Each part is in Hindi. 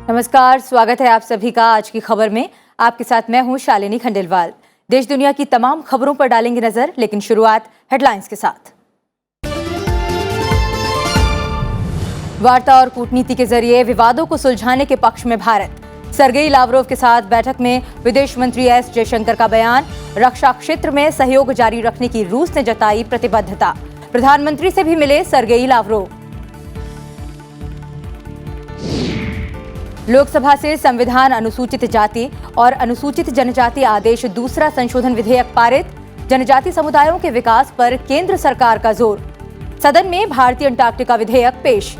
नमस्कार, स्वागत है आप सभी का आज की खबर में। आपके साथ मैं हूं शालिनी खंडेलवाल। देश दुनिया की तमाम खबरों पर डालेंगे नजर, लेकिन शुरुआत हेडलाइंस के साथ। वार्ता और कूटनीति के जरिए विवादों को सुलझाने के पक्ष में भारत। सर्गेई लावरोव के साथ बैठक में विदेश मंत्री एस जयशंकर का बयान। रक्षा क्षेत्र में सहयोग जारी रखने की रूस ने जताई प्रतिबद्धता। प्रधानमंत्री से भी मिले सर्गेई लावरोव। लोकसभा से संविधान अनुसूचित जाति और अनुसूचित जनजाति आदेश दूसरा संशोधन विधेयक पारित। जनजाति समुदायों के विकास पर केंद्र सरकार का जोर। सदन में भारतीय अंटार्कटिका विधेयक पेश।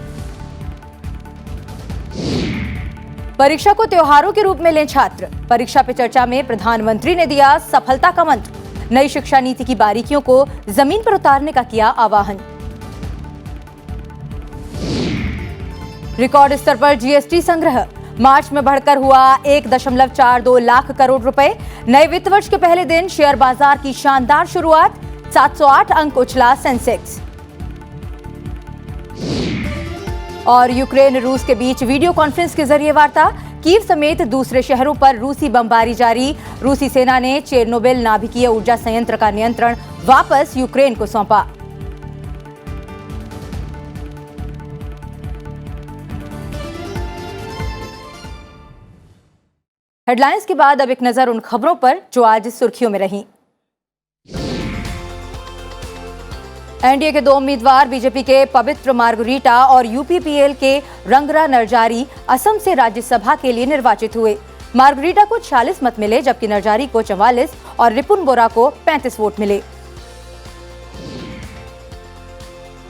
परीक्षा को त्योहारों के रूप में लें छात्र। परीक्षा पे चर्चा में प्रधानमंत्री ने दिया सफलता का मंत्र। नई शिक्षा नीति की बारीकियों को जमीन पर उतारने का किया आह्वान। रिकॉर्ड स्तर पर जीएसटी संग्रह। मार्च में बढ़कर हुआ 1.42 लाख करोड़ रुपए। नए वित्त वर्ष के पहले दिन शेयर बाजार की शानदार शुरुआत। 708 अंक उछला सेंसेक्स। और यूक्रेन रूस के बीच वीडियो कॉन्फ्रेंस के जरिए वार्ता। कीव समेत दूसरे शहरों पर रूसी बमबारी जारी। रूसी सेना ने चेरनोबिल नाभिकीय ऊर्जा संयंत्र का नियंत्रण वापस यूक्रेन को सौंपा। हेडलाइंस के बाद अब एक नजर उन खबरों पर जो आज सुर्खियों में रहीं। एनडीए के 2 उम्मीदवार बीजेपी के पवित्र मार्गरीटा और यूपीपीएल के रंगरा नरजारी असम से राज्यसभा के लिए निर्वाचित हुए। मार्गरीटा को 46 मत मिले, जबकि नरजारी को 44 और रिपुन बोरा को 35 वोट मिले।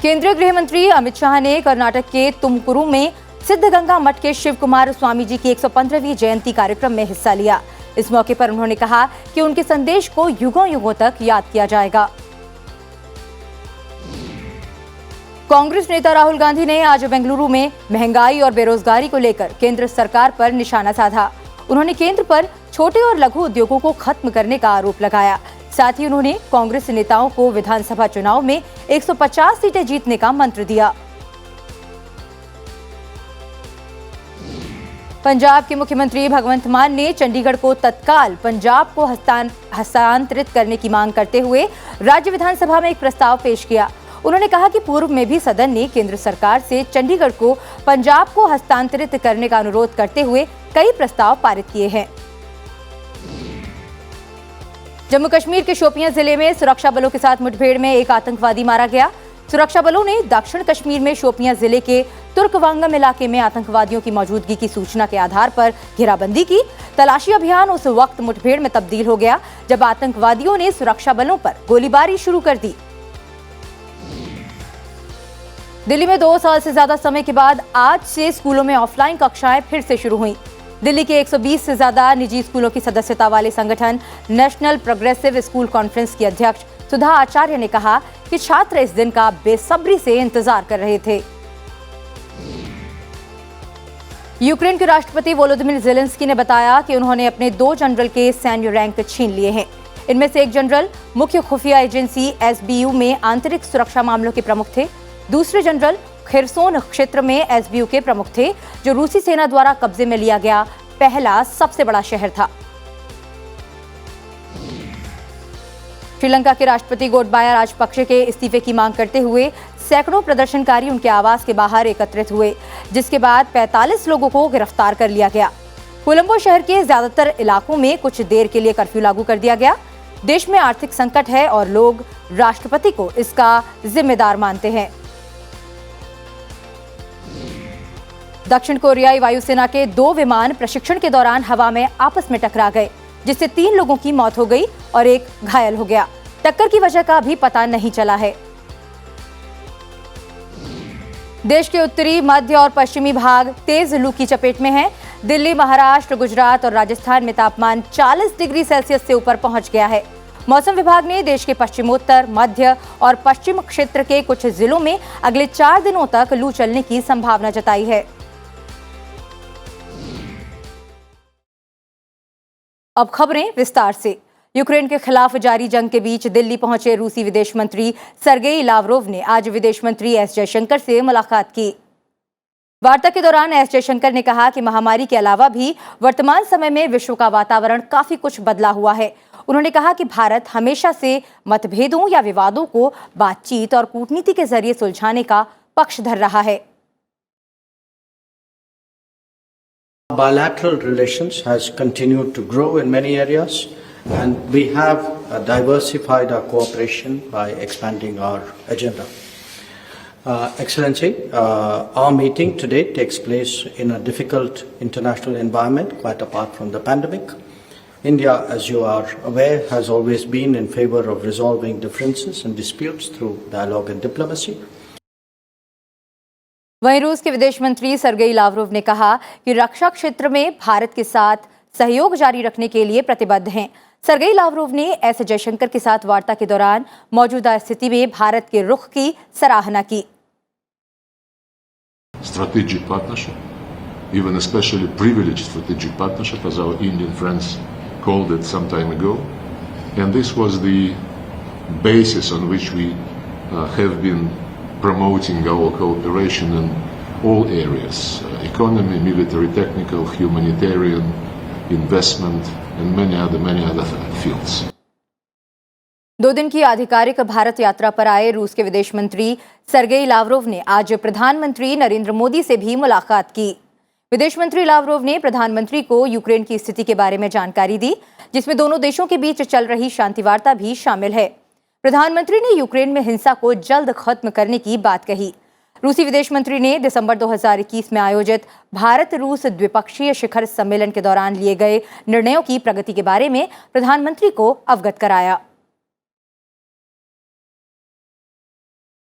केंद्रीय गृह मंत्री अमित शाह ने कर्नाटक के तुमकुरू में सिद्धगंगा मठ के शिव कुमार स्वामी जी की 115वीं जयंती कार्यक्रम में हिस्सा लिया। इस मौके पर उन्होंने कहा कि उनके संदेश को युगों युगों तक याद किया जाएगा। कांग्रेस नेता राहुल गांधी ने आज बेंगलुरु में महंगाई और बेरोजगारी को लेकर केंद्र सरकार पर निशाना साधा। उन्होंने केंद्र पर छोटे और लघु उद्योगों को खत्म करने का आरोप लगाया। साथ ही उन्होंने कांग्रेस नेताओं को विधानसभा चुनाव में 150 सीटें जीतने का मंत्र दिया। पंजाब के मुख्यमंत्री भगवंत मान ने चंडीगढ़ को तत्काल पंजाब को हस्तांतरित करने की मांग करते हुए राज्य विधानसभा में एक प्रस्ताव पेश किया। उन्होंने कहा कि पूर्व में भी सदन ने केंद्र सरकार से चंडीगढ़ को पंजाब को हस्तांतरित करने का अनुरोध करते हुए कई प्रस्ताव पारित किए हैं। जम्मू कश्मीर के शोपियां जिले में सुरक्षा बलों के साथ मुठभेड़ में एक आतंकवादी मारा गया। सुरक्षा बलों ने दक्षिण कश्मीर में शोपियां जिले के तुर्कवांगम इलाके में आतंकवादियों की मौजूदगी की सूचना के आधार पर घेराबंदी की। तलाशी अभियान उस वक्त मुठभेड़ में तब्दील हो गया जब आतंकवादियों ने सुरक्षा बलों पर गोलीबारी शुरू कर दी। दिल्ली में 2 साल से ज्यादा समय के बाद आज से स्कूलों में ऑफलाइन कक्षाएं फिर से शुरू हुई। दिल्ली के 120 से ज्यादा निजी स्कूलों की सदस्यता वाले संगठन नेशनल प्रोग्रेसिव स्कूल कॉन्फ्रेंस की अध्यक्ष सुधा आचार्य ने कहा कि छात्र इस दिन का बेसब्री से इंतजार कर रहे थे। यूक्रेन के राष्ट्रपति वोलोदिमीर ज़ेलेंस्की ने बताया कि उन्होंने अपने 2 जनरल के सैन्य रैंक छीन लिए हैं। इनमें से एक जनरल मुख्य खुफिया एजेंसी एसबीयू में आंतरिक सुरक्षा मामलों के प्रमुख थे। दूसरे जनरल खेरसोन क्षेत्र में एसबीयू के प्रमुख थे, जो रूसी सेना द्वारा कब्जे में लिया गया पहला सबसे बड़ा शहर था। श्रीलंका के राष्ट्रपति गोटबाया राजपक्षे के इस्तीफे की मांग करते हुए सैकड़ों प्रदर्शनकारी उनके आवास के बाहर एकत्रित हुए, जिसके बाद 45 लोगों को गिरफ्तार कर लिया गया। कोलंबो शहर के ज्यादातर इलाकों में कुछ देर के लिए कर्फ्यू लागू कर दिया गया। देश में आर्थिक संकट है और लोग राष्ट्रपति को इसका जिम्मेदार मानते हैं। दक्षिण कोरियाई वायुसेना के 2 विमान प्रशिक्षण के दौरान हवा में आपस में टकरा गए, जिससे 3 लोगों की मौत हो गई और एक घायल हो गया। टक्कर की वजह का अभी पता नहीं चला है। देश के उत्तरी, मध्य और पश्चिमी भाग तेज लू की चपेट में है। दिल्ली, महाराष्ट्र, गुजरात और राजस्थान में तापमान 40 डिग्री सेल्सियस से ऊपर पहुंच गया है। मौसम विभाग ने देश के पश्चिमोत्तर, मध्य और पश्चिम क्षेत्र के कुछ जिलों में अगले 4 दिनों तक लू चलने की संभावना जताई है। अब खबरें विस्तार से। यूक्रेन के खिलाफ जारी जंग के बीच दिल्ली पहुंचे रूसी विदेश मंत्री सर्गेई लावरोव ने आज विदेश मंत्री एस जयशंकर से मुलाकात की। वार्ता के दौरान एस जयशंकर ने कहा कि महामारी के अलावा भी वर्तमान समय में विश्व का वातावरण काफी कुछ बदला हुआ है। उन्होंने कहा कि भारत हमेशा से मतभेदों या विवादों को बातचीत और कूटनीति के जरिए सुलझाने का पक्षधर रहा है। Bilateral relations has continued to grow in many areas, and we have diversified our cooperation by expanding our agenda. Excellency, our meeting today takes place in a difficult international environment, quite apart from the pandemic. India, as you are aware, has always been in favor of resolving differences and disputes through dialogue and diplomacy. वहीं रूस के विदेश मंत्री सर्गेई लावरोव ने कहा कि रक्षा क्षेत्र में भारत के साथ सहयोग जारी रखने के लिए प्रतिबद्ध हैं। सर्गेई लावरोव ने एस जयशंकर के साथ वार्ता के दौरान मौजूदा स्थिति में भारत के रुख की सराहना की। Strategic partnership, even especially privileged strategic partnership, as our Indian friends called it some time ago, and this was the basis on which we have been promoting our cooperation in all areas: economy, military, technical, humanitarian, investment, and many other fields. 2 दिन की आधिकारिक भारत यात्रा पर आए रूस के विदेश मंत्री सर्गेई लावरोव ने आज प्रधानमंत्री नरेंद्र मोदी से भी मुलाकात की। विदेश मंत्री लावरोव ने प्रधानमंत्री को यूक्रेन की स्थिति के बारे में जानकारी दी, जिसमें दोनों देशों के बीच चल रही शांति वार्ता भी शामिल है। प्रधानमंत्री ने यूक्रेन में हिंसा को जल्द खत्म करने की बात कही। रूसी विदेश मंत्री ने दिसंबर 2021 में आयोजित भारत रूस द्विपक्षीय शिखर सम्मेलन के दौरान लिए गए निर्णयों की प्रगति के बारे में प्रधानमंत्री को अवगत कराया।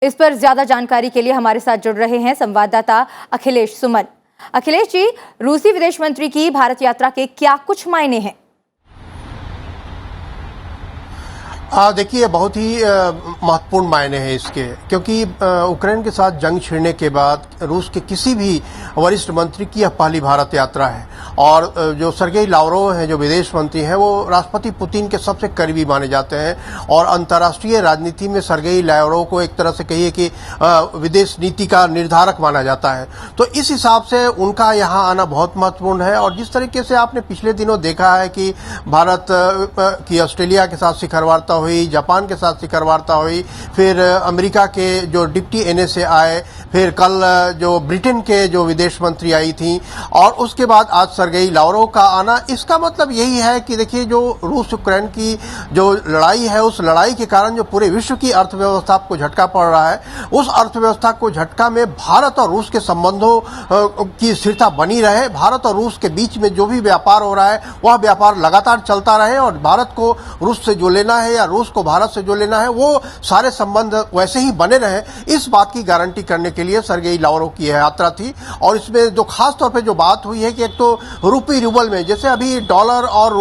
इस पर ज्यादा जानकारी के लिए हमारे साथ जुड़ रहे हैं संवाददाता अखिलेश सुमन। अखिलेश जी, रूसी विदेश मंत्री की भारत यात्रा के क्या कुछ मायने हैं? देखिए, बहुत ही महत्वपूर्ण मायने हैं इसके, क्योंकि यूक्रेन के साथ जंग छिड़ने के बाद रूस के किसी भी वरिष्ठ मंत्री की यह पहली भारत यात्रा है। और जो सर्गेई लावरोव हैं, जो विदेश मंत्री हैं, वो राष्ट्रपति पुतिन के सबसे करीबी माने जाते हैं और अंतर्राष्ट्रीय राजनीति में सर्गेई लावरोव को एक तरह से कहिए कि विदेश नीति का निर्धारक माना जाता है। तो इस हिसाब से उनका यहाँ आना बहुत महत्वपूर्ण है। और जिस तरीके से आपने पिछले दिनों देखा है कि भारत की ऑस्ट्रेलिया के साथ शिखर वार्ता हुई, जापान के साथ शिखर वार्ता हुई, फिर अमेरिका के जो डिप्टी NSA आए, फिर कल जो ब्रिटेन के जो विदेश मंत्री आई थी, और उसके बाद आज सर्गेई लावरोव का आना। इसका मतलब यही है कि देखिए, जो रूस यूक्रेन की जो लड़ाई है, उस लड़ाई के कारण जो पूरे विश्व की अर्थव्यवस्था को झटका पड़ रहा है, उस अर्थव्यवस्था को झटका में भारत और रूस के संबंधों की स्थिरता बनी रहे। भारत और रूस के बीच में जो भी व्यापार हो रहा है, वह व्यापार लगातार चलता रहे और भारत को रूस से जो लेना है या रूस को भारत से जो लेना है, वो सारे संबंध वैसे ही बने रहे। इस बात की गारंटी करने के लिए सर्गेई लावरोव की यह यात्रा थी। और इसमें जो खास तौर पे जो बात हुई है कि एक तो रूपी रूबल में, जैसे अभी डॉलर और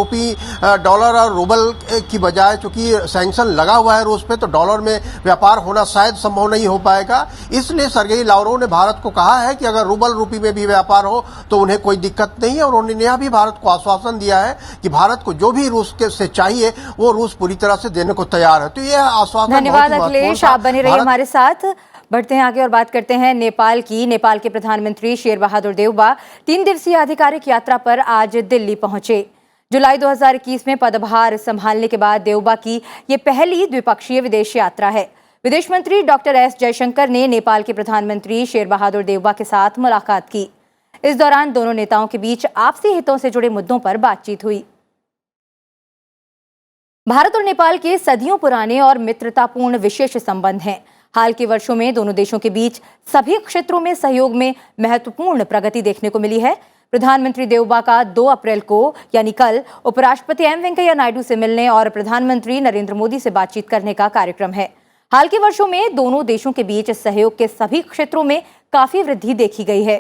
रूबल की बजाय चूंकि सैंक्शन लगा हुआ है रूस पे, तो डॉलर में व्यापार होना शायद संभव नहीं हो पाएगा। इसलिए सर्गेई लावरोव ने भारत को कहा है कि अगर रूबल रूपी में भी व्यापार हो तो उन्हें कोई दिक्कत नहीं है। और उन्होंने यह भी भारत को आश्वासन दिया है कि भारत को जो भी रूस से चाहिए वो रूस पूरी तरह से देने को तैयार है। तो यह आश्वासन। धन्यवाद अखिलेश, आप बने रहिए हमारे साथ। बढ़ते हैं आगे और बात करते हैं नेपाल की। नेपाल के प्रधानमंत्री शेर बहादुर देउबा 3 दिवसीय आधिकारिक यात्रा पर आज दिल्ली पहुंचे। जुलाई 2021 में पदभार संभालने के बाद देउबा की ये पहली द्विपक्षीय विदेश यात्रा है। विदेश मंत्री डॉक्टर एस जयशंकर ने नेपाल के प्रधानमंत्री शेर बहादुर देउबा के साथ मुलाकात की। इस दौरान दोनों नेताओं के बीच आपसी हितों से जुड़े मुद्दों पर बातचीत हुई। भारत और नेपाल के सदियों पुराने और मित्रतापूर्ण विशेष संबंध हैं। हाल के वर्षों में दोनों देशों के बीच सभी क्षेत्रों में सहयोग में महत्वपूर्ण प्रगति देखने को मिली है। प्रधानमंत्री देउबा का 2 अप्रैल को यानी कल उपराष्ट्रपति एम वेंकैया नायडू से मिलने और प्रधानमंत्री नरेंद्र मोदी से बातचीत करने का कार्यक्रम है। हाल के वर्षों में दोनों देशों के बीच सहयोग के सभी क्षेत्रों में काफी वृद्धि देखी गई है।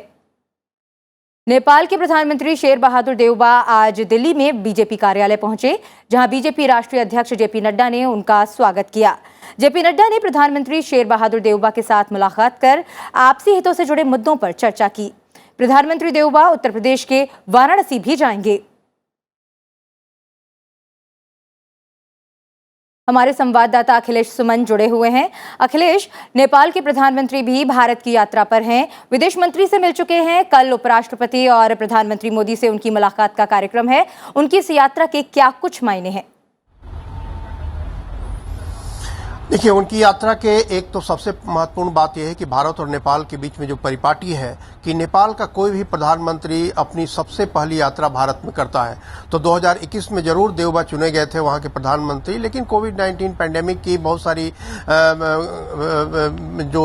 नेपाल के प्रधानमंत्री शेर बहादुर देउबा आज दिल्ली में बीजेपी कार्यालय पहुंचे, जहां बीजेपी राष्ट्रीय अध्यक्ष जेपी नड्डा ने उनका स्वागत किया। जेपी नड्डा ने प्रधानमंत्री शेर बहादुर देउबा के साथ मुलाकात कर आपसी हितों से जुड़े मुद्दों पर चर्चा की। प्रधानमंत्री देउबा उत्तर प्रदेश के वाराणसी भी जाएंगे। हमारे संवाददाता अखिलेश सुमन जुड़े हुए हैं। अखिलेश, नेपाल के प्रधानमंत्री भी भारत की यात्रा पर हैं, विदेश मंत्री से मिल चुके हैं। कल उपराष्ट्रपति और प्रधानमंत्री मोदी से उनकी मुलाकात का कार्यक्रम है। उनकी इस यात्रा के क्या कुछ मायने हैं? देखिए, उनकी यात्रा के एक तो सबसे महत्वपूर्ण बात यह है कि भारत और नेपाल के बीच में जो परिपाटी है कि नेपाल का कोई भी प्रधानमंत्री अपनी सबसे पहली यात्रा भारत में करता है। तो 2021 में जरूर देवबा चुने गए थे वहां के प्रधानमंत्री, लेकिन कोविड-19 पैंडेमिक की बहुत सारी जो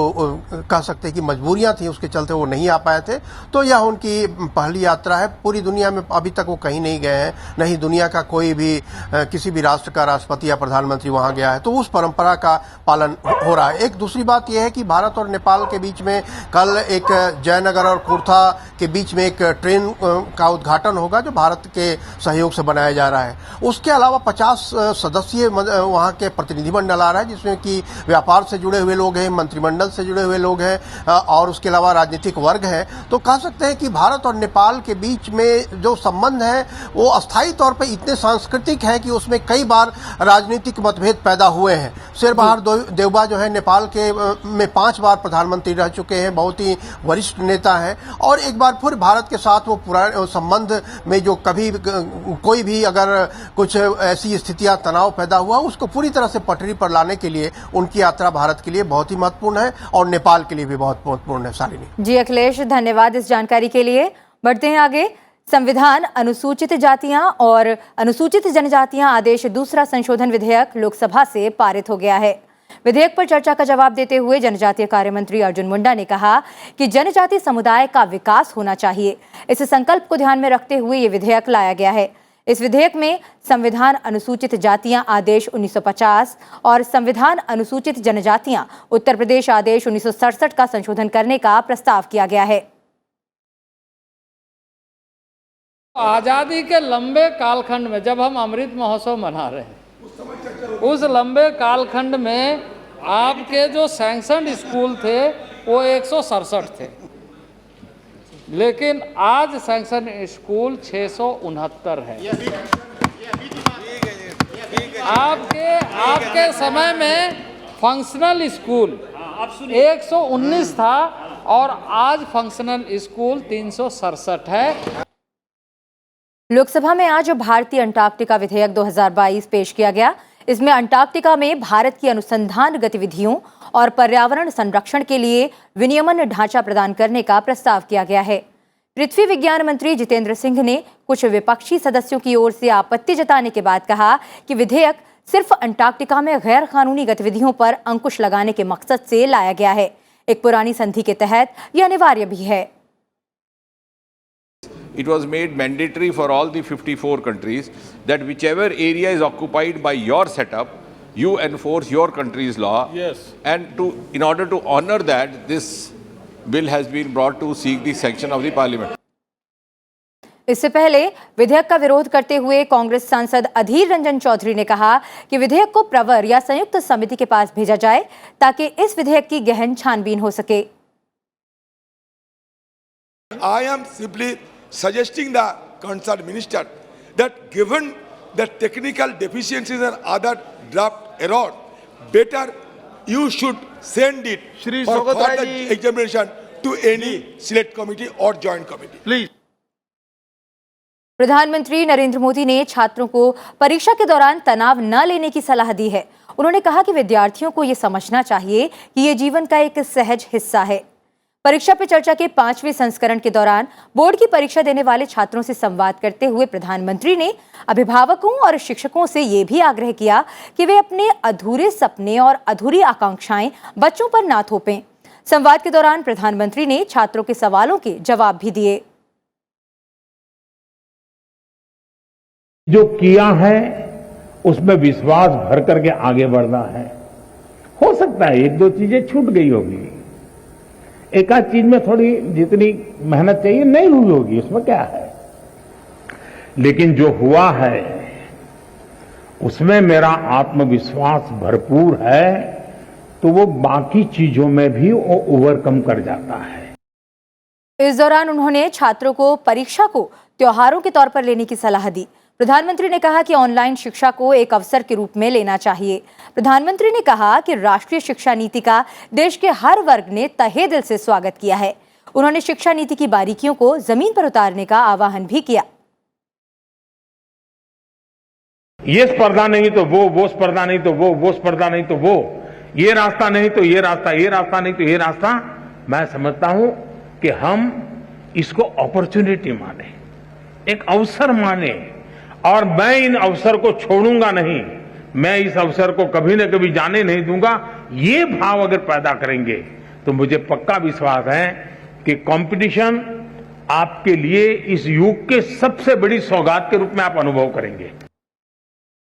कह सकते हैं कि मजबूरियां थी, उसके चलते वो नहीं आ पाए थे। तो यह उनकी पहली यात्रा है। पूरी दुनिया में अभी तक वो कहीं नहीं गए हैं, नहीं दुनिया का कोई भी किसी भी राष्ट्र का राष्ट्रपति या प्रधानमंत्री वहां गया है। तो उस परंपरा का पालन हो रहा है। एक दूसरी बात यह है कि भारत और नेपाल के बीच में कल एक जयनगर और कुर्था के बीच में एक ट्रेन का उद्घाटन होगा जो भारत के सहयोग से बनाया जा रहा है। उसके अलावा 50 सदस्यीय वहां के प्रतिनिधिमंडल आ रहा है, जिसमें कि व्यापार से जुड़े हुए लोग हैं, मंत्रिमंडल से जुड़े हुए लोग हैं और उसके अलावा राजनीतिक वर्ग है। तो कह सकते हैं कि भारत और नेपाल के बीच में जो संबंध है वो अस्थायी तौर पर इतने सांस्कृतिक है कि उसमें कई बार राजनीतिक मतभेद पैदा हुए हैं। शेरबहादुर देवबा जो है नेपाल के में 5 बार प्रधानमंत्री रह चुके हैं, बहुत ही वरिष्ठ नेता हैं और एक बार फिर भारत के साथ वो पुराने संबंध में जो कभी कोई भी अगर कुछ ऐसी स्थितियां तनाव पैदा हुआ उसको पूरी तरह से पटरी पर लाने के लिए उनकी यात्रा भारत के लिए बहुत ही महत्वपूर्ण है और नेपाल के लिए भी बहुत महत्वपूर्ण है। शालिनी जी अखिलेश, धन्यवाद इस जानकारी के लिए। बढ़ते हैं आगे। संविधान अनुसूचित जातियां और अनुसूचित जनजातियां आदेश दूसरा संशोधन विधेयक लोकसभा से पारित हो गया है। विधेयक पर चर्चा का जवाब देते हुए जनजातीय कार्य मंत्री अर्जुन मुंडा ने कहा कि जनजातीय समुदाय का विकास होना चाहिए। इस संकल्प को ध्यान में रखते हुए ये विधेयक लाया गया है। इस विधेयक में संविधान अनुसूचित जातियां आदेश 1950 और संविधान अनुसूचित जनजातियां उत्तर प्रदेश आदेश 1967 का संशोधन करने का प्रस्ताव किया गया है। आज़ादी के लंबे कालखंड में जब हम अमृत महोत्सव मना रहे हैं, उस लंबे कालखंड में आपके जो सैंक्शनड स्कूल थे वो 167 थे, लेकिन आज सैंक्शन स्कूल 669 है। आपके समय में फंक्शनल स्कूल 119 था और आज फंक्शनल स्कूल 367 है। लोकसभा में आज भारतीय अंटार्कटिका विधेयक 2022 पेश किया गया। इसमें अंटार्कटिका में भारत की अनुसंधान गतिविधियों और पर्यावरण संरक्षण के लिए विनियमन ढांचा प्रदान करने का प्रस्ताव किया गया है। पृथ्वी विज्ञान मंत्री जितेंद्र सिंह ने कुछ विपक्षी सदस्यों की ओर से आपत्ति जताने के बाद कहा कि विधेयक सिर्फ अंटार्कटिका में गैर कानूनी गतिविधियों पर अंकुश लगाने के मकसद से लाया गया है। एक पुरानी संधि के तहत यह अनिवार्य भी है। It was made mandatory for all the 54 countries that whichever area is occupied by your setup, you enforce your country's law. Yes. And in order to honor that, this bill has been brought to seek the sanction of the parliament. इससे पहले विधेयक का विरोध करते हुए कांग्रेस सांसद अधीर रंजन चौधरी ने कहा कि विधेयक को प्रवर या संयुक्त समिति के पास भेजा जाए ताकि इस विधेयक की गहन छानबीन हो सके। I am simply suggesting the concerned minister that given the technical deficiencies and other draft error, better you should send it for further examination to any select committee or joint committee. Please. प्रधानमंत्री नरेंद्र मोदी ने छात्रों को परीक्षा के दौरान तनाव न लेने की सलाह दी है। उन्होंने कहा कि विद्यार्थियों को ये समझना चाहिए कि ये जीवन का एक सहज हिस्सा है। परीक्षा पे चर्चा के 5वें संस्करण के दौरान बोर्ड की परीक्षा देने वाले छात्रों से संवाद करते हुए प्रधानमंत्री ने अभिभावकों और शिक्षकों से ये भी आग्रह किया कि वे अपने अधूरे सपने और अधूरी आकांक्षाएं बच्चों पर ना थोपें। संवाद के दौरान प्रधानमंत्री ने छात्रों के सवालों के जवाब भी दिए। जो किया है उसमें विश्वास भर करके आगे बढ़ना है। हो सकता है 1-2 चीजें छूट गई होगी, एक आध चीज में थोड़ी जितनी मेहनत चाहिए नहीं हुई होगी, उसमें क्या है, लेकिन जो हुआ है उसमें मेरा आत्मविश्वास भरपूर है, तो वो बाकी चीजों में भी वो ओवरकम कर जाता है। इस दौरान उन्होंने छात्रों को परीक्षा को त्योहारों के तौर पर लेने की सलाह दी। प्रधानमंत्री ने कहा कि ऑनलाइन शिक्षा को एक अवसर के रूप में लेना चाहिए। प्रधानमंत्री ने कहा कि राष्ट्रीय शिक्षा नीति का देश के हर वर्ग ने तहे दिल से स्वागत किया है। उन्होंने शिक्षा नीति की बारीकियों को जमीन पर उतारने का आह्वान भी किया। ये स्पर्धा नहीं तो वो स्पर्धा नहीं तो वो स्पर्धा नहीं तो वो, ये रास्ता नहीं तो ये रास्ता, ये रास्ता नहीं तो ये रास्ता। मैं समझता हूं कि हम इसको अपॉर्चुनिटी माने, एक अवसर माने, और मैं इन अवसर को छोड़ूंगा नहीं, मैं इस अवसर को कभी न कभी जाने नहीं दूंगा। ये भाव अगर पैदा करेंगे तो मुझे पक्का विश्वास है कि कंपटीशन आपके लिए इस युग के सबसे बड़ी सौगात के रूप में आप अनुभव करेंगे।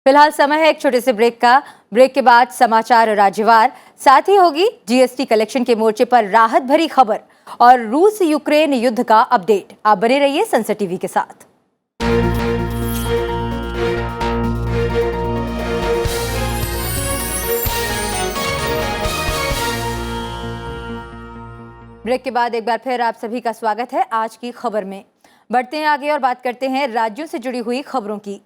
फिलहाल समय है एक छोटे से ब्रेक का। ब्रेक के बाद समाचार राज्यवार, साथ ही होगी जीएसटी कलेक्शन के मोर्चे पर राहत भरी खबर और रूस यूक्रेन युद्ध का अपडेट। आप बने रहिए संसद टीवी के साथ। ब्रेक के बाद एक बार फिर आप सभी का स्वागत है आज की खबर में। बढ़ते हैं आगे और बात करते हैं राज्यों से जुड़ी हुई खबरों की।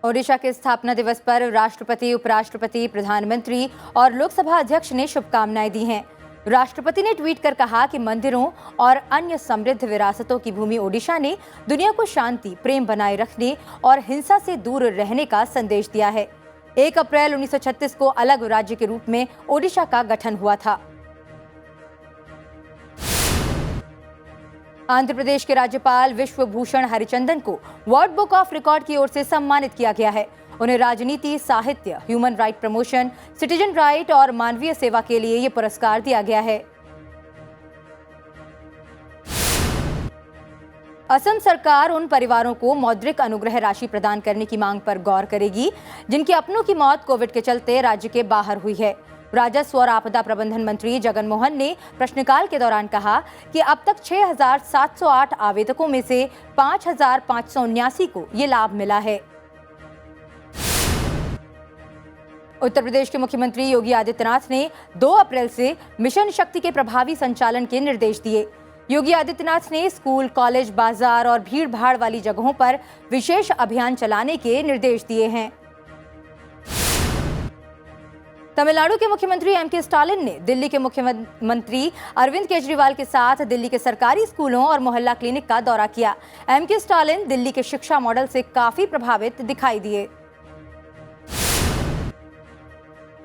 ओडिशा के स्थापना दिवस पर राष्ट्रपति, उपराष्ट्रपति, प्रधानमंत्री और लोकसभा अध्यक्ष ने शुभकामनाएं दी हैं। राष्ट्रपति ने ट्वीट कर कहा कि मंदिरों और अन्य समृद्ध विरासतों की भूमि ओडिशा ने दुनिया को शांति, प्रेम बनाए रखने और हिंसा से दूर रहने का संदेश दिया है। 1 अप्रैल 1936 को अलग राज्य के रूप में ओडिशा का गठन हुआ था। आंध्र प्रदेश के राज्यपाल विश्वभूषण हरिचंदन को वर्ल्ड बुक ऑफ रिकॉर्ड की ओर से सम्मानित किया गया है। उन्हें राजनीति, साहित्य, human right promotion, citizen right और मानवीय सेवा के लिए ये पुरस्कार दिया गया है। असम सरकार उन परिवारों को मौद्रिक अनुग्रह राशि प्रदान करने की मांग पर गौर करेगी जिनके अपनों की मौत कोविड के चलते राज्य के बाहर हुई है। राजस्व और आपदा प्रबंधन मंत्री जगन मोहन ने प्रश्नकाल के दौरान कहा कि अब तक 6,708 आवेदकों में से 5,579 को ये लाभ मिला है। उत्तर प्रदेश के मुख्यमंत्री योगी आदित्यनाथ ने 2 अप्रैल से मिशन शक्ति के प्रभावी संचालन के निर्देश दिए। योगी आदित्यनाथ ने स्कूल, कॉलेज, बाजार और भीड़ भाड़ वाली जगहों पर विशेष अभियान चलाने के निर्देश दिए हैं। तमिलनाडु के मुख्यमंत्री एम.के. स्टालिन ने दिल्ली के मुख्यमंत्री अरविंद केजरीवाल के साथ दिल्ली के सरकारी स्कूलों और मोहल्ला क्लिनिक का दौरा किया। एम.के. स्टालिन दिल्ली के शिक्षा मॉडल से काफी प्रभावित दिखाई दिए।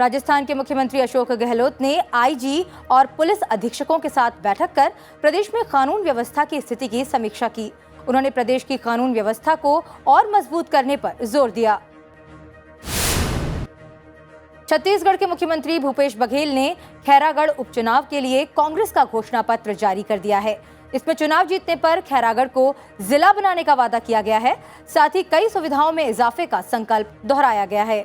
राजस्थान के मुख्यमंत्री अशोक गहलोत ने आईजी और पुलिस अधीक्षकों के साथ बैठक कर प्रदेश में कानून व्यवस्था की स्थिति की समीक्षा की। उन्होंने प्रदेश की कानून व्यवस्था को और मजबूत करने पर जोर दिया। छत्तीसगढ़ के मुख्यमंत्री भूपेश बघेल ने खैरागढ़ उपचुनाव के लिए कांग्रेस का घोषणा पत्र जारी कर दिया है। इसमें चुनाव जीतने पर खैरागढ़ को जिला बनाने का वादा किया गया है। साथ ही कई सुविधाओं में इजाफे का संकल्प दोहराया गया है।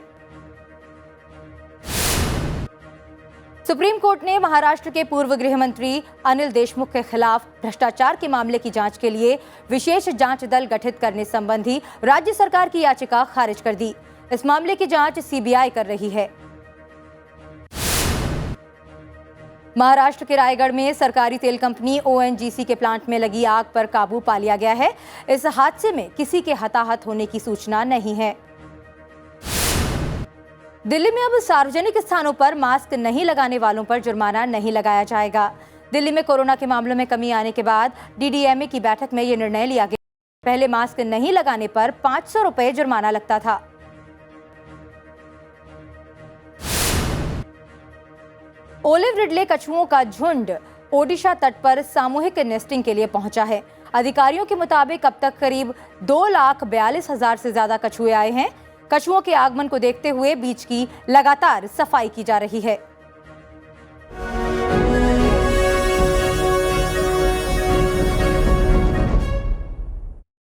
सुप्रीम कोर्ट ने महाराष्ट्र के पूर्व गृह मंत्री अनिल देशमुख के खिलाफ भ्रष्टाचार के मामले की जांच के लिए विशेष जांच दल गठित करने संबंधी राज्य सरकार की याचिका खारिज कर दी। इस मामले की जांच सीबीआई कर रही है। महाराष्ट्र के रायगढ़ में सरकारी तेल कंपनी ओएनजीसी के प्लांट में लगी आग पर काबू पा लिया गया है। इस हादसे में किसी के हताहत होने की सूचना नहीं है। दिल्ली में अब सार्वजनिक स्थानों पर मास्क नहीं लगाने वालों पर जुर्माना नहीं लगाया जाएगा। दिल्ली में कोरोना के मामलों में कमी आने के बाद डीडीएमए की बैठक में यह निर्णय लिया गया। पहले मास्क नहीं लगाने पर 500 रुपए जुर्माना लगता था। ओलिव रिडले कछुओं का झुंड ओडिशा तट पर सामूहिक नेस्टिंग के लिए पहुंचा है। अधिकारियों के मुताबिक अब तक करीब 2,42,000 से ज्यादा कछुए आए हैं। कछुओं के आगमन को देखते हुए बीच की लगातार सफाई की जा रही है।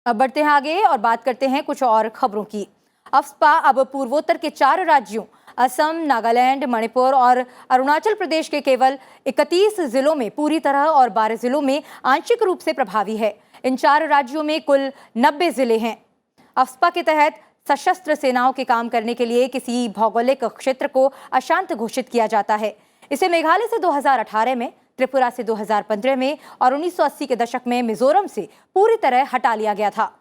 अब बढ़ते हैं आगे और बात करते हैं कुछ और खबरों की। अफस्पा अब पूर्वोत्तर के 4 राज्यों असम, नागालैंड, मणिपुर और अरुणाचल प्रदेश के केवल 31 जिलों में पूरी तरह और 12 जिलों में आंशिक रूप से प्रभावी है। इन 4 राज्यों में कुल 90 जिले हैं। अफस्पा के तहत सशस्त्र सेनाओं के काम करने के लिए किसी भौगोलिक क्षेत्र को अशांत घोषित किया जाता है। इसे मेघालय से 2018 में, त्रिपुरा से 2015 में और 1980 के दशक में मिजोरम से पूरी तरह हटा लिया गया था।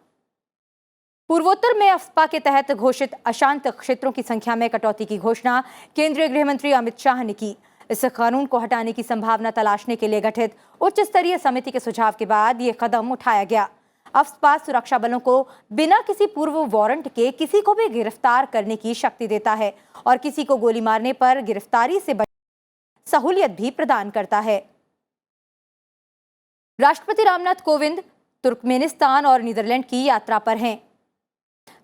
पूर्वोत्तर में अफ्स्पा के तहत घोषित अशांत क्षेत्रों की संख्या में कटौती की घोषणा केंद्रीय गृह मंत्री अमित शाह ने की। इस कानून को हटाने की संभावना तलाशने के लिए गठित उच्च स्तरीय समिति के सुझाव के बाद ये कदम उठाया गया। अफ्स्पा सुरक्षा बलों को बिना किसी पूर्व वारंट के किसी को भी गिरफ्तार करने की शक्ति देता है और किसी को गोली मारने पर गिरफ्तारी से सहूलियत भी प्रदान करता है। राष्ट्रपति रामनाथ कोविंद तुर्कमेनिस्तान और नीदरलैंड की यात्रा पर हैं।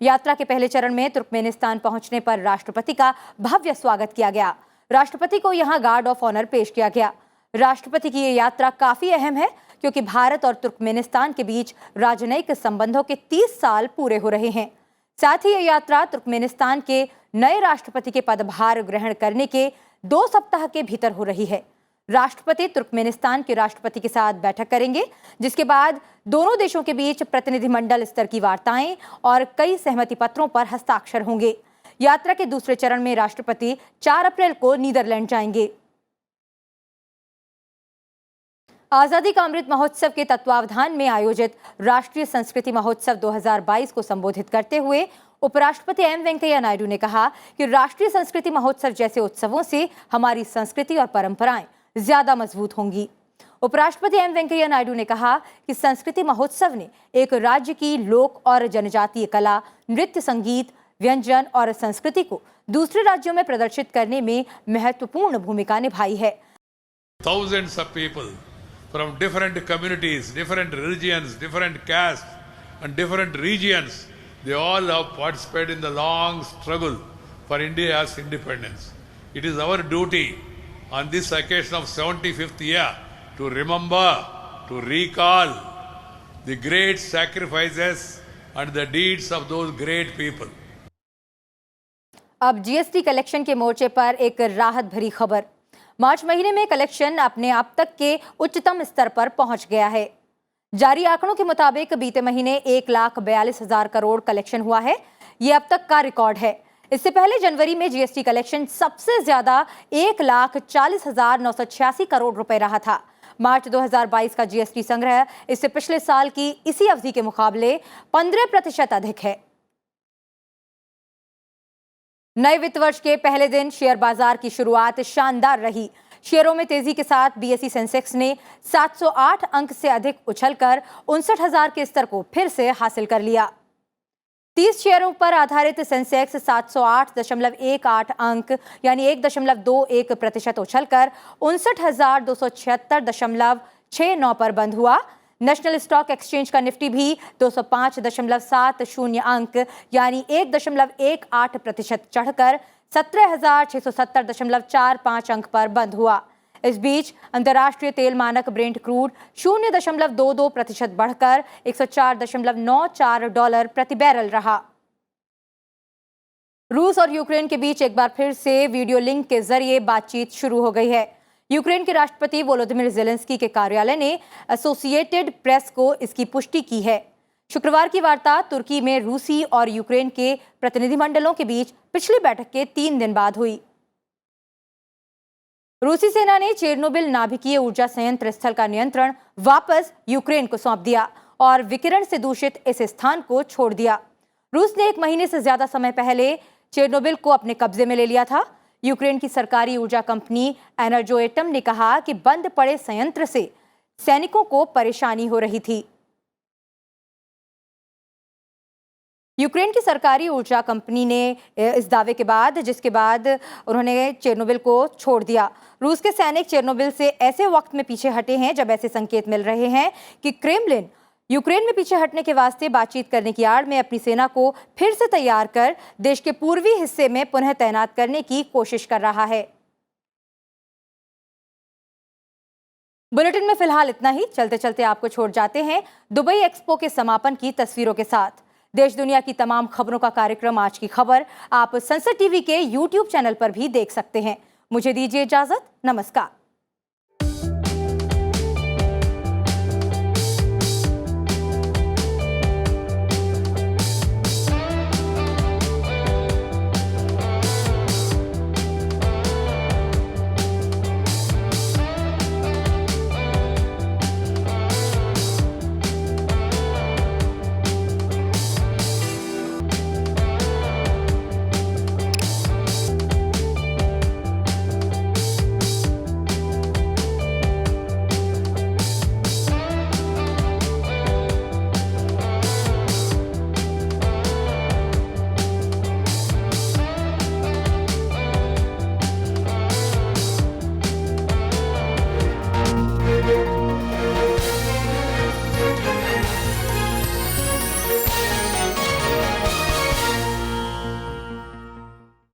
यात्रा के पहले चरण में तुर्कमेनिस्तान पहुंचने पर राष्ट्रपति का भव्य स्वागत किया गया। राष्ट्रपति को यहां गार्ड ऑफ ऑनर पेश किया गया। राष्ट्रपति की यह यात्रा काफी अहम है क्योंकि भारत और तुर्कमेनिस्तान के बीच राजनयिक संबंधों के 30 साल पूरे हो रहे हैं। साथ ही यह यात्रा तुर्कमेनिस्तान के नए राष्ट्रपति के पदभार ग्रहण करने के 2 सप्ताह के भीतर हो रही है। राष्ट्रपति तुर्कमेनिस्तान के राष्ट्रपति के साथ बैठक करेंगे, जिसके बाद दोनों देशों के बीच प्रतिनिधिमंडल स्तर की वार्ताएं और कई सहमति पत्रों पर हस्ताक्षर होंगे। यात्रा के दूसरे चरण में राष्ट्रपति 4 अप्रैल को नीदरलैंड जाएंगे। आजादी का अमृत महोत्सव के तत्वावधान में आयोजित राष्ट्रीय संस्कृति महोत्सव 2022 को संबोधित करते हुए उपराष्ट्रपति एम वेंकैया नायडू ने कहा कि राष्ट्रीय संस्कृति महोत्सव जैसे उत्सवों से हमारी संस्कृति और परंपराएं ज्यादा मजबूत होंगी। उपराष्ट्रपति एम वेंकैया नायडू ने कहा कि संस्कृति महोत्सव ने एक राज्य की लोक और जनजातीय कला, नृत्य, संगीत, व्यंजन और संस्कृति को दूसरे राज्यों में प्रदर्शित करने में महत्वपूर्ण भूमिका निभाई है। Thousands of people from different communities, different religions, different castes and different regions, they all have participated in the long struggle for India's independence. It is our duty on this occasion of 75th year to remember, to recall the great sacrifices and the deeds of those great people. अब जीएसटी कलेक्शन के मोर्चे पर एक राहत भरी खबर। मार्च महीने में कलेक्शन अपने अब तक के उच्चतम स्तर पर पहुंच गया है। जारी आंकड़ों के मुताबिक बीते महीने 1,42,000 करोड़ कलेक्शन हुआ है। ये अब तक का रिकॉर्ड है। इससे पहले जनवरी में जीएसटी कलेक्शन सबसे ज्यादा 1,40,986 करोड़ रुपए रहा था। मार्च 2022 का जीएसटी संग्रह इससे पिछले साल की इसी अवधि के मुकाबले 15% अधिक है। नए वित्त वर्ष के पहले दिन शेयर बाजार की शुरुआत शानदार रही। शेयरों में तेजी के साथ बीएसई सेंसेक्स ने 708 अंक से अधिक उछलकर 59,000 के स्तर को फिर से हासिल कर लिया। 30 शेयरों पर आधारित सेंसेक्स 708.18 अंक यानी 1.21% उछलकर 59,276.69 पर बंद हुआ। नेशनल स्टॉक एक्सचेंज का निफ्टी भी 205.70 अंक यानी 1.18% चढ़कर 17,670.45 अंक पर बंद हुआ। इस बीच अंतर्राष्ट्रीय तेल मानक ब्रेंट क्रूड 0.22% बढ़कर $104.94 प्रति बैरल रहा। रूस और यूक्रेन के बीच एक बार फिर से वीडियो लिंक के जरिए बातचीत शुरू हो गई है। यूक्रेन के राष्ट्रपति वोलोदिमीर ज़ेलेंस्की के कार्यालय ने एसोसिएटेड प्रेस को इसकी पुष्टि की है। शुक्रवार की वार्ता तुर्की में रूसी और यूक्रेन के प्रतिनिधिमंडलों के बीच पिछली बैठक के 3 दिन बाद हुई। रूसी सेना ने चेरनोबिल नाभिकीय ऊर्जा संयंत्र स्थल का नियंत्रण वापस यूक्रेन को सौंप दिया और विकिरण से दूषित इस स्थान को छोड़ दिया। रूस ने 1 महीने से ज्यादा समय पहले चेरनोबिल को अपने कब्जे में ले लिया था। यूक्रेन की सरकारी ऊर्जा कंपनी एनर्जोएटम ने कहा कि बंद पड़े संयंत्र से सैनिकों को परेशानी हो रही थी। यूक्रेन की सरकारी ऊर्जा कंपनी ने इस दावे के बाद जिसके बाद उन्होंने चेरनोबिल को छोड़ दिया। रूस के सैनिक चेरनोबिल से ऐसे वक्त में पीछे हटे हैं जब ऐसे संकेत मिल रहे हैं कि क्रेमलिन यूक्रेन में पीछे हटने के वास्ते बातचीत करने की आड़ में अपनी सेना को फिर से तैयार कर देश के पूर्वी हिस्से में पुनः तैनात करने की कोशिश कर रहा है। बुलेटिन में फिलहाल इतना ही। चलते चलते आपको छोड़ जाते हैं दुबई एक्सपो के समापन की तस्वीरों के साथ। देश दुनिया की तमाम खबरों का कार्यक्रम आज की खबर आप संसद टीवी के YouTube चैनल पर भी देख सकते हैं। मुझे दीजिए इजाजत। नमस्कार।